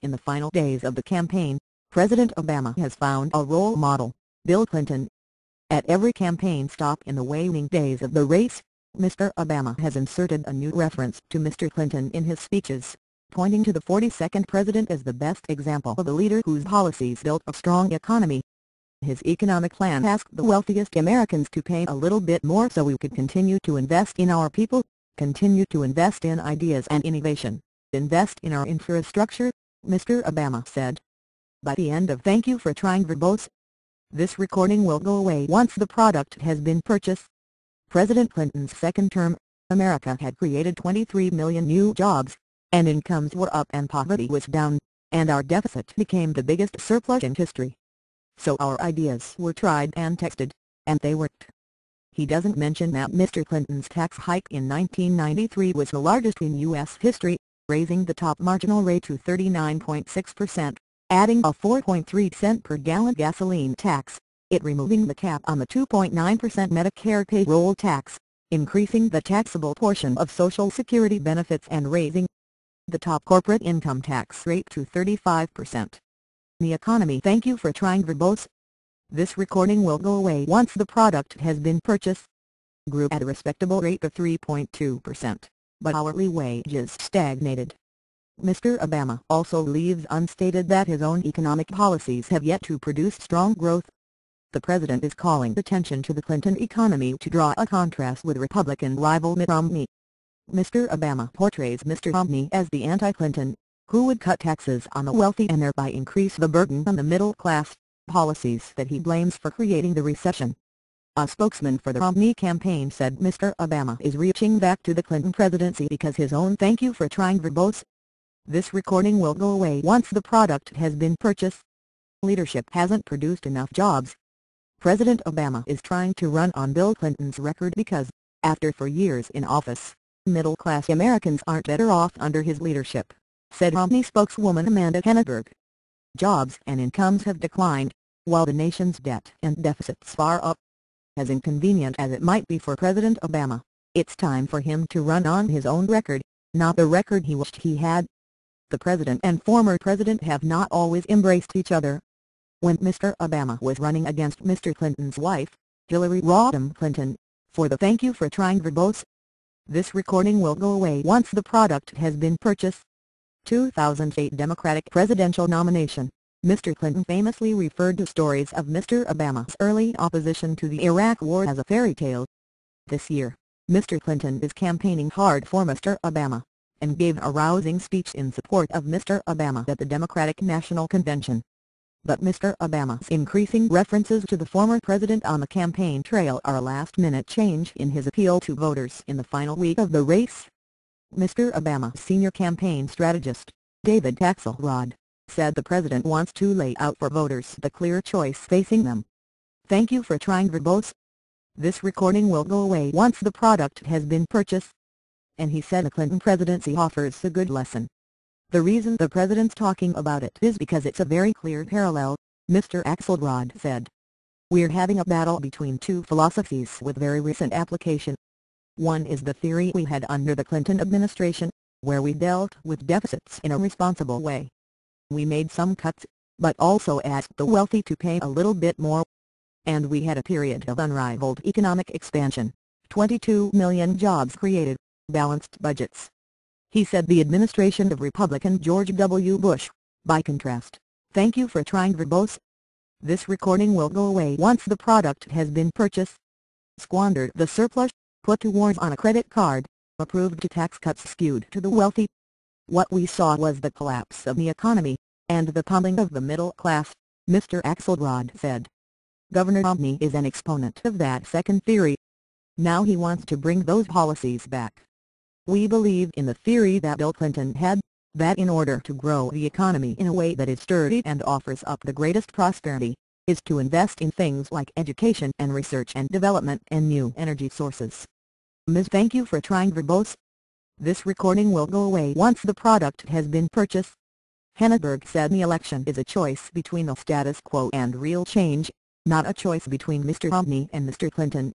In the final days of the campaign, President Obama has found a role model, Bill Clinton. At every campaign stop in the waning days of the race, Mr. Obama has inserted a new reference to Mr. Clinton in his speeches, pointing to the 42nd president as the best example of a leader whose policies built a strong economy. His economic plan asked the wealthiest Americans to pay a little bit more so we could continue to invest in our people, continue to invest in ideas and innovation, invest in our infrastructure, Mr. Obama said. By the end of Thank You for Trying Verbose, this recording will go away once the product has been purchased. President Clinton's second term, America had created 23 million new jobs, and incomes were up and poverty was down, and our deficit became the biggest surplus in history. So our ideas were tried and tested, and they worked. He doesn't mention that Mr. Clinton's tax hike in 1993 was the largest in U.S. history, raising the top marginal rate to 39.6%, adding a 4.3 cent per gallon gasoline tax, it removing the cap on the 2.9% Medicare payroll tax, increasing the taxable portion of Social Security benefits and raising the top corporate income tax rate to 35%. The economy. Thank you for trying verbose. This recording will go away once the product has been purchased. Grew at a respectable rate of 3.2%, but hourly wages stagnated. Mr. Obama also leaves unstated that his own economic policies have yet to produce strong growth. The president is calling attention to the Clinton economy to draw a contrast with Republican rival Mitt Romney. Mr. Obama portrays Mr. Romney as the anti-Clinton, who would cut taxes on the wealthy and thereby increase the burden on the middle class, policies that he blames for creating the recession. A spokesman for the Romney campaign said Mr. Obama is reaching back to the Clinton presidency because his own Thank You for Trying verbose. This recording will go away once the product has been purchased. Leadership hasn't produced enough jobs. President Obama is trying to run on Bill Clinton's record because, after 4 years in office, middle-class Americans aren't better off under his leadership, said Romney spokeswoman Amanda Henneberg. Jobs and incomes have declined, while the nation's debt and deficits are up. As inconvenient as it might be for President Obama, it's time for him to run on his own record, not the record he wished he had. The president and former president have not always embraced each other. When Mr. Obama was running against Mr. Clinton's wife, Hillary Rodham Clinton, for the Thank You for Trying verbose. This recording will go away once the product has been purchased. 2008 Democratic presidential nomination. Mr. Clinton famously referred to stories of Mr. Obama's early opposition to the Iraq War as a fairy tale. This year, Mr. Clinton is campaigning hard for Mr. Obama, and gave a rousing speech in support of Mr. Obama at the Democratic National Convention. But Mr. Obama's increasing references to the former president on the campaign trail are a last-minute change in his appeal to voters in the final week of the race. Mr. Obama's senior campaign strategist, David Axelrod, said the president wants to lay out for voters the clear choice facing them. Thank you for trying verbose. This recording will go away once the product has been purchased. And he said the Clinton presidency offers a good lesson. The reason the president's talking about it is because it's a very clear parallel, Mr. Axelrod said. We're having a battle between two philosophies with very recent application. One is the theory we had under the Clinton administration, where we dealt with deficits in a responsible way. We made some cuts, but also asked the wealthy to pay a little bit more. And we had a period of unrivaled economic expansion, 22 million jobs created, balanced budgets. He said the administration of Republican George W. Bush, by contrast, thank you for trying verbose. This recording will go away once the product has been purchased. Squandered the surplus, put to wars on a credit card, approved to tax cuts skewed to the wealthy. What we saw was the collapse of the economy, and the pummeling of the middle class, Mr. Axelrod said. Governor Romney is an exponent of that second theory. Now he wants to bring those policies back. We believe in the theory that Bill Clinton had, that in order to grow the economy in a way that is sturdy and offers up the greatest prosperity, is to invest in things like education and research and development and new energy sources. Ms. Thank you for trying verbose. This recording will go away once the product has been purchased. Henneberg said the election is a choice between the status quo and real change, not a choice between Mr. Romney and Mr. Clinton.